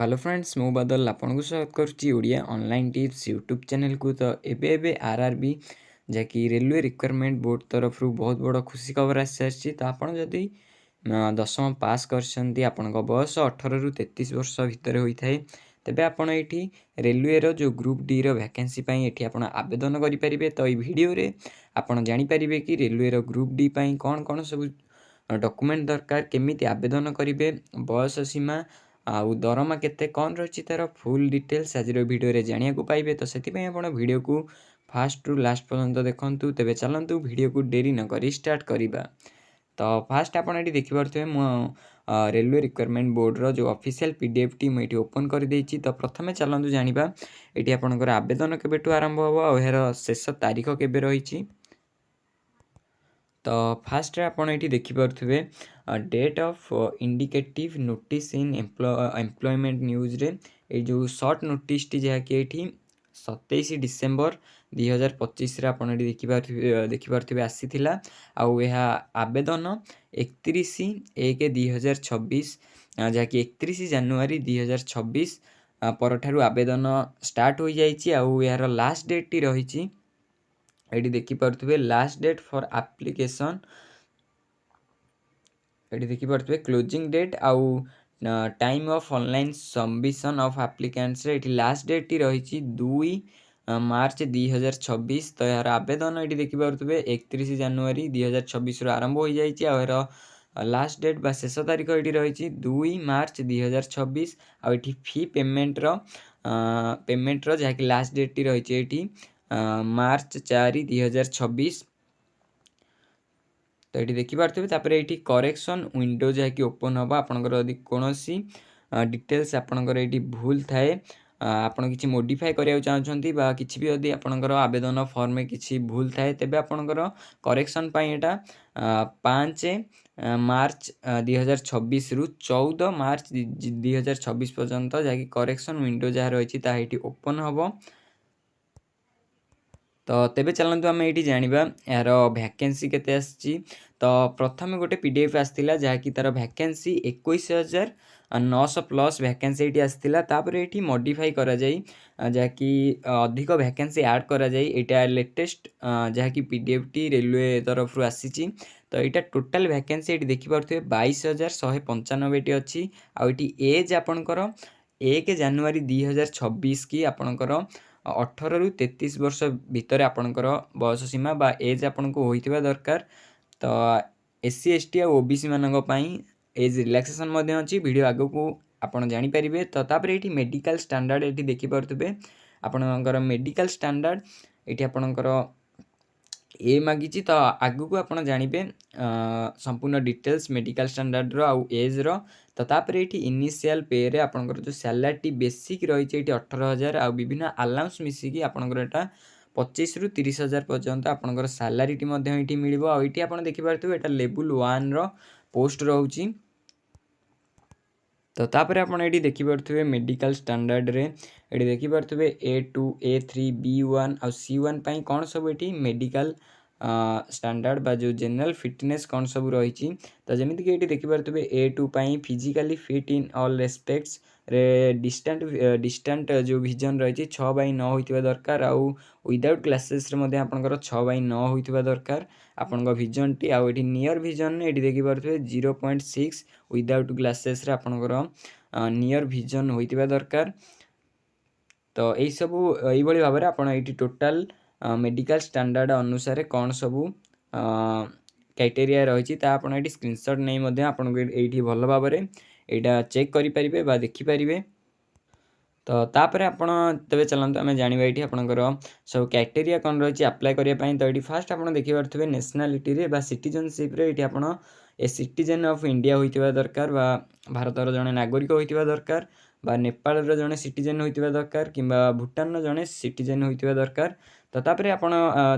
Hello friends मु बादल आपको स्वागत करुच्ची Odia online tips YouTube channel को। तो एबे आरआरबी जहाँकि रेलवे रिक्वायरमेंट बोर्ड तरफ बहुत बड़ खुशी खबर आसी सारी। तो आपड़ जदि दशम पास कर बयस 18 रु 33 वर्ष भितर होता है तेबे आपण ये रेलवे रो जो ग्रुप डी रो वैकेंसी ये आप आवेदन करेंगे। तो ये वीडियो रे आपड़ जानीपारे कि रेलवे रो ग्रुप डी कौन कौन सब डॉक्यूमेंट दरकार, केमी आवेदन करेंगे, बयस सीमा आउ दरमा केते कौन रही तार फुल डिटेल्स आज वीडियो रे जानिया को पाइबे। तो से आपण वीडियो को फास्ट रु लास्ट पर्यंत देखंतु। तेबे चलंतु वीडियो को डेरी न करी स्टार्ट करिबा। तो फास्ट आपण एटी देखि पारथुवे मो रेलवे रिक्वायरमेंट बोर्ड रो जो ऑफिशियल पीडीएफ टी मैं ओपन कर देछि। तो प्रथमे चलंतु जानिबा एटी आपनकर आवेदन केबेटु आरंभ होबो आ एहर शेष तारीख केबे रहिछि। तो फास्ट आपड़ ये देखिपे date of indicative notice in employment news रे ये जो शॉर्ट नोटिस टी जहाँकि ये 27 डिसेम्बर 2025 देखिपे आसी आउ यह आवेदन 31/1/2026 जहाँकि 31 जनवरी 2026 परठारु आवेदन स्टार्ट हो जाइए। आउ यार लास्ट डेट टी रही ये देखिपे लास्ट डेट फॉर एप्लिकेशन ये देखिपे क्लोजिंग डेट आउ time of online submission of applicants ये लास्ट डेट टी रही 2 मार्च 2026। तो यार आवेदन ये देखिपे 31 जनवरी 2026 आरंभ हो जाइए। यार लास्ट डेट बा शेष तारीख ये रही 2 मार्च 2026। आ फी पेमेंट रो जहाँकि लास्ट डेट टी रही मार्च 4 2026। तो ये देखिपे ये करेक्शन विंडो जहाँकि ओपन हम आपंकर यदि कौन डिटेल्स आपंकर ये भूल थाए आपड़ किसी मोडिफाई करने चाहते कि भी यदि आपंकर आवेदन फॉर्म में किसी भूल थाए तेबे आपंकर करेक्शन यहाँ 5 मार्च 2026 रु 14 मार्च 2026 पर्यंत जहाँकि करेक्शन विंडो जहाँ रही ये ओपन हम। तो तेबे चलतु आम ये जाना यार वैकेंसी केते आसी। तो प्रथम गोटे पीडीएफ आसाला जहाँकि तार वैकेंसी 21,900 प्लस वैकेंसी ये आसाला। तापर ये मॉडिफाई करा जाई जहाँकि अधिक वैकेंसी ऐड करा जाई। एटा लेटेस्ट जहाँकि पीडीएफ टी रेलवे तरफ आसी। तो यहाँ टोटाल वैकेंसी ये देखिपे 22,195 टी अच्छी। आउटी एज आपणकर 1 जनवरी 2026 की आपणकर 18 रु 33 वर्ष भितर आपणकर बयस सीमा बा एज आपन को होइतिबा दरकार। तो एससी एसटी और ओबीसी मानक पई एज रिलैक्सेशन मध्य अछि। वीडियो आगो को आपन जानि परिबे। तो तापर एठी मेडिकल स्टैंडर्ड एठी देखि परतबे आपनकर मेडिकल स्टैंडर्ड एठी आपनकर ए मागिची। तो आगु को आपन जानिबे संपूर्ण डिटेल्स मेडिकल स्टैंडर्ड रो आउ एज रो। तो तापर ये इनिशियल पे रे आपनकर जो सैलरी बेसिक रही है 18,000 आ विभिन्न अलाउंस मिसिकी आपनकर एटा 25 रु 30,000 पर्यंत आपनकर सैलरी ये मिलिबो। आ ये आप देखिपे एटा लेवल 1 रो पोस्ट रहउची। तो तापर आपन ये देखिपे मेडिकल स्टैंडर्ड रे ये देखिपे A2 A3 B1 और C1 पाई कौन सब ये मेडिकल स्टैंडर्ड बा जो जनरल फिटनेस कौन सब रही। तो जमीक ये देखिपे A2 pi physically fit in all respects रे डिस्टेंट जो विजन रही 6/9 होइतिबा दरकार। आउ विदाउट ग्लासेस रे आपनकर 6/9 होइतिबा दरकार आपन विजन टी। आउ एठी नियर विजन ये देखिपे 0.6 विदाउट ग्लासेस रे आपनकर नियर विजन होइतिबा दरकार। तो यही सब यही भाव में आप टोटाल मेडिकल स्टैंडर्ड अनुसार कौन सबू क्राइटेरिया रही आप स्क्रीनशॉट नहीं आपको ये भल भाव में यहाँ चेक करेंगे बा देखिपारे। तो तापर आपण तेज चलते आम जाना ये आपंकर सब क्राइटेरिया कौन रही अप्लाई करने। तो ये फास्ट आप देखिपे नेशनालीटी रे बा सिटीजनशिप रे ये आप ए सिटीजन ऑफ इंडिया होइतिबा दरकार बा भारतर जड़े नागरिक होइतिबा दरकार बा नेपाल जड़े सिटीजन होइतिबा दरकार किंबा भूटान जड़े सिटीजन होइतिबा दरकार। तो तापर आपण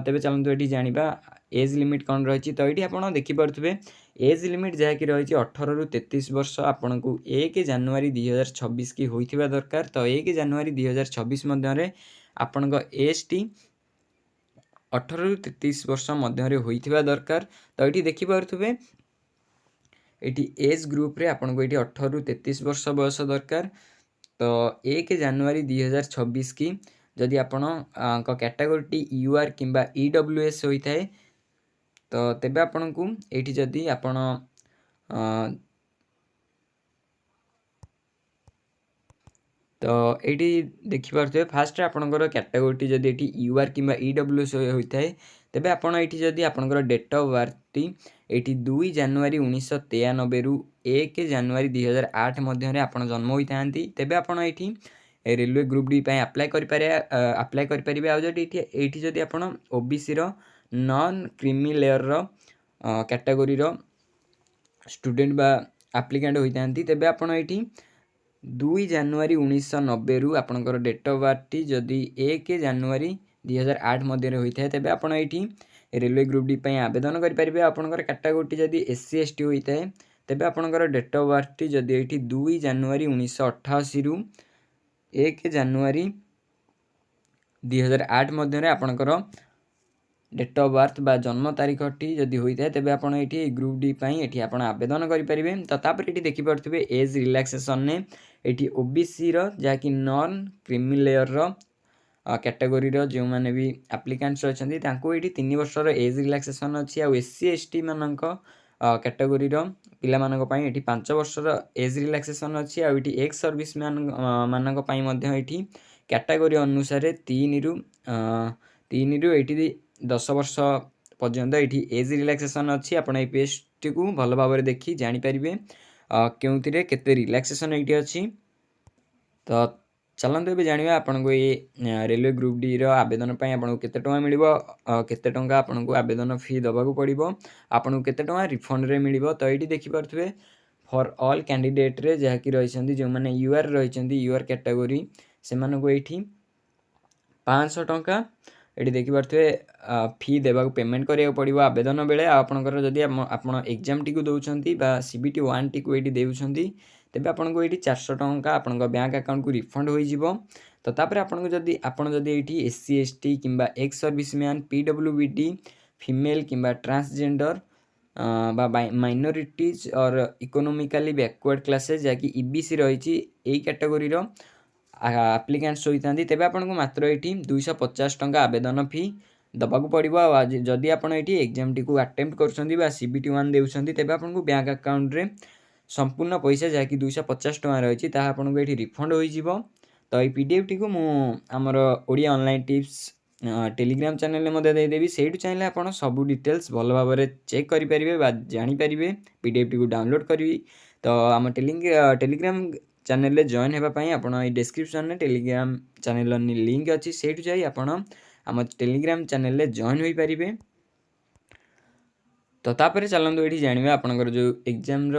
तेज चलते ये जाना एज लिमिट कौन रही। तो ये आप देखिपे एज लिमिट जहाँकि रही 18 रु 33 वर्ष आपन को 1 जनवरी 2026 की होइतिबा दरकार। तो 1 जनवरी 2026 मध्य आपण एज टी 18 रु 33 वर्ष मध्य होइतिबा दरकार। तो ये देखिपे ये एज ग्रुप रे आपन को ये 18 रु 33 वर्ष बयस दरकार। तो 1 ଜାନୁଆରୀ 2026 की जदि आपण कैटेगोरी यूआर किंबा ईडब्ल्यूएस होता है तो तेबे आपण को एठी जदि आपण तो ये देखिपे फास्ट आपंकर कैटेगोरी जदि ये यूआर कि ईडब्ल्यूएस होता है तेबे आपण ये जदि आपंकर डेट ऑफ बर्थ ये 2 ଜାନୁଆରୀ 1993 रु 1 ଜାନୁଆରୀ 2008 मध्य आपण जन्म होता तेबे आपण ये रेलवे ग्रुप डी अप्लाई करें आउट जदि आपण OBC non creamy layer category student बा एप्लिकेंट होता तेबे आपण ये 2 ଜାନୁଆରୀ 1990 रु आपणकर डेट ऑफ बर्थ जदि 1 ଜାନୁଆରୀ 2008 मध्य होता है तेबे आपण ये रेलवे ग्रुप डी आवेदन करेंगे। आपणकर कैटेगोरी जदि एससी एसटी होता है तेबे आपणकर डेट ऑफ बर्थ जदि ये 2 ଜାନୁଆରୀ 1988 रु 1 ଜାନୁଆରୀ 2008 मध्य आपणकर डेट ऑफ बर्थ बा जन्म तारीख जदि होता है तेबे आपण ये ग्रुप डी ये आपण आवेदन करेंगे। तो तापर ये देखिपे एज रिलैक्सेशन ने ये ओबीसी जहाँकि नॉन क्रीमी लेयर कैटेगोरी जो मैंने भी एप्लिकेंट्स अच्छा ये 3 वर्षर एज रिलैक्सेशन अच्छी आ एससी एसटी मान कैटेगोरी पिला ये 5 वर्षर एज रिलैक्सेशन अच्छी आ एक्स सर्विस मैन मानी कैटेगोरी अनुसार 3 रु 10 वर्ष पर्यंत ये एज रिलैक्सेशन अच्छी आप पेस्ट को भल भाव देखी जानीपारे क्यों केते रिलैक्सेशन ये अच्छी। तो चलते ये जाना आपन को ये रेलवे ग्रुप डी आवेदन आपको केते टंका मिलिबो केते टंका आपको आवेदन फी दबाक पड़ो आपको केते टंका रिफंड रे मिलिबो। तो ये देखिपे फॉर ऑल कैंडिडेट रे जहाँकि रही जो मैंने यूआर रही यूआर कैटेगोरी से ये 500 टंका ये देखिपे फी देवा पेमेंट करा पड़ो आवेदन बेले आपंकर जदि आप एग्जाम टी दौरान सीबीटी 1 टी को ये तेबे आपको ये 400 टंका आपण बैंक अकाउंट को रिफंड हो। तो तापर आपको जदि ये एससी एसटी किंबा ex service man PWBD female किंबा ट्रांसजेंडर माइनॉरिटीज और इकोनॉमिकली बैकवर्ड क्लासेस जहाँकि ईबीसी रही कैटेगोरी एप्लिकेंट्स होता तेबे आपको मात्र ये 250 टंका आवेदन फी दबाक पड़ो। जदि आप एग्जाम टी अटेम्प्ट कर सीबीटी 1 देउछंती तेबे आपको बैंक अकाउंट रे संपूर्ण पैसा जहाँकि 250 टंका रही आपको ये रिफंड हो। तो ये पीडीएफ टी को आमर Odia online tips Telegram channel में देदेवी से चाहिए आप सब डिटेल्स भल भाव चेक करेंगे जानीपारे पीडीएफ टी को डाउनलोड करी। तो आम टेलीग्राम चैनल रे जॉइन होगापी आपड़ डिस्क्रिप्शन में टेलीग्राम चैनल लिंक अच्छी से आम टेलीग्राम चैनल रे जॉइन हो पारे। तो तापर चलते ये जाना आपंकर जो एग्जाम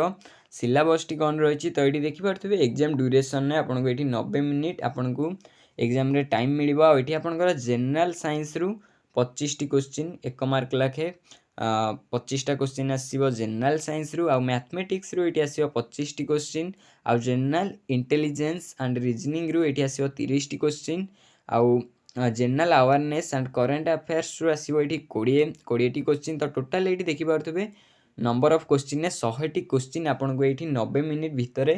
सिलेबस टी कौन रही। तो ये देखिपे एग्जाम ड्यूरेशन ने आपको ये 90 मिनिट आपको एग्जाम रे टाइम मिल ये आपंकर जनरल साइंस रु 25 टी क्वेश्चन 1 मार्क लाखे 25टा क्वेश्चन आसो जनरल साइंस रु आ मैथमेटिक्स रु ये आसो 25 टी क्वेश्चन आ जनरल इंटेलिजेंस एंड रीजनिंग रु ये आसो 30 टी क्वेश्चन आउ general awareness and current affairs रु आसो ये 20 टी क्वेश्चन। तो टोटाल ये देखिपे नंबर ऑफ क्वेश्चन ने 100 टी क्वेश्चन आपको ये 90 मिनिट भितर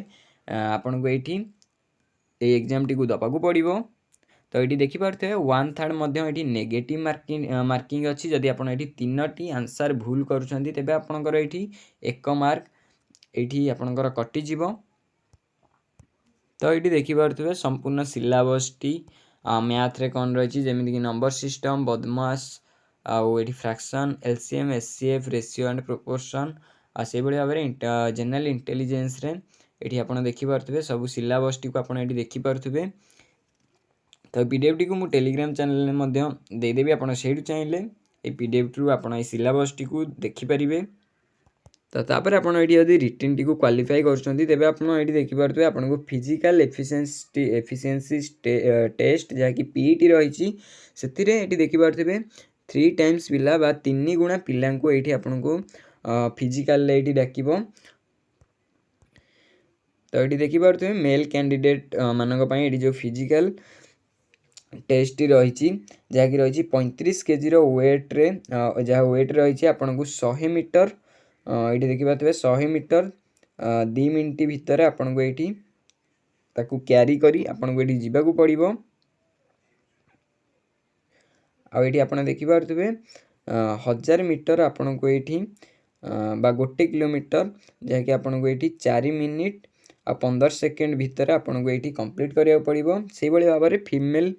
आपको ये एग्जाम टी को दबाक पड़ो। तो ये देखिपे 1/3 ये नेगेटिव मार्किंग अच्छी जदि आप 3टी आंसर भूल करुँच तेज आपंकर ये 1 मार्क ये आपंकर कटिज। तो ये देखिपे संपूर्ण सिलेबस टी मैथ रे कौन रही जमीक नंबर सिस्टम बदमाश आउ ये fraction LCM HCF ratio and proportion से भाव में जनरल इंटेलिजेंस रे ये आप देखिपे सब सिलेबस टी को आप देखिपे। तो पीडीएफ टी को मुझे टेलीग्राम चैनल में देदेवी आप चाहिए ये पीडीएफ रू आप सिलेबस टी को देखिपारे। तो तापर आप रिटन टी को क्वालिफाई करेंगे आप देखिपे आपको फिजिकल एफिशिएंसी टेस्ट जहाँकि पीईटी रही से देखिपे 3 टाइम्स पिला 3 गुणा पिला ये आपको फिजिकल ये डाक। तो ये देखिपे मेल कैंडिडेट मानी जो फिजिकल टेस्ट रही जहाँकि रही 35 केजी वेट रे जहाँ वेट रही आपको 100 मीटर ये देखिपे 100 मीटर 2 मिनट भितर आपको ये ताकू क्यारी करी आपन को एठी जिबाकू पड़िबो। आ एठी आपण देखि पारुथिबे 1000 मीटर आपन को एठी बा 1 किलोमीटर जहाँकि आपन को एठी 4 मिनिट आ 15 सेकेंड भितर आपन को एठी कंप्लीट करिया पड़िबो। से भली भाबरे फीमेल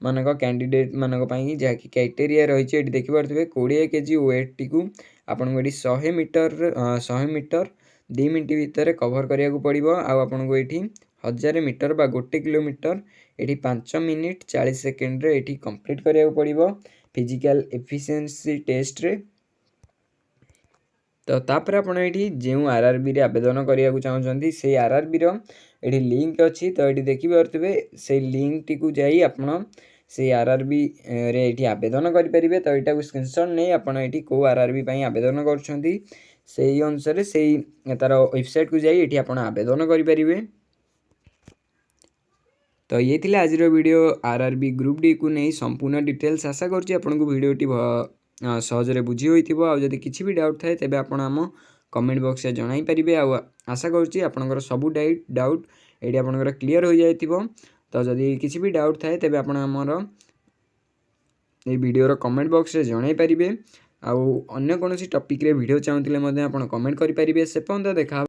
मानक कैंडिडेट मानक पई जहाँकि क्राइटेरिया रहिछि एठी देखि पारुथिबे 20 केजी वेट टिकू आपन को एठी 100 मीटर 2 मिनिट भितर कवर करिया को पड़िबो। आ आपन को एठी 1000 मीटर बा 1 किलोमीटर एठी 5 मिनिट 40 सेकेंड रे एठी कंप्लीट करिया को पड़िबो फिजिकल एफिशिएंसी टेस्ट रे। तो तापर आपण एठी जेउ आरआरबी रे आवेदन करिया को चाहउछंती से आरआरबी रो एठी लिंक अछि। तो एठी देखि पारुथिबे से लिंक टी को जाई आपण से आरआरबी रे एठी आवेदन करि परिबे। तो एटा को स्क्रीनशॉट नै आपण एठी को आरआरबी पई आवेदन करछंती सेही अनुसार सेही तार वेबसाइट को जाई एठी आपण आवेदन करि परिबे। तो ये थिले आज वीडियो आरआरबी ग्रुप डी को नहीं संपूर्ण डिटेल्स। आशा करछि आपन को वीडियोटी सहजरे बुझी होइथिबो। आ जदि किछि भी डाउट थाए तेबे आपण आम कमेंट बॉक्स रे जणाई परिबे। आ आशा करछि आपनकर सबु डाउट एडी आपनकर क्लियर हो जाइथिबो। तो जदि किछि भी डाउट थाए तेबे आपण हमर ए वीडियो रो कमेंट बॉक्स रे जणाई परिबे। आ अन्य कोनोसी टॉपिक रे वीडियो चाहूतिले मध्ये आपण कमेंट करि परिबे। से पन्द देखा।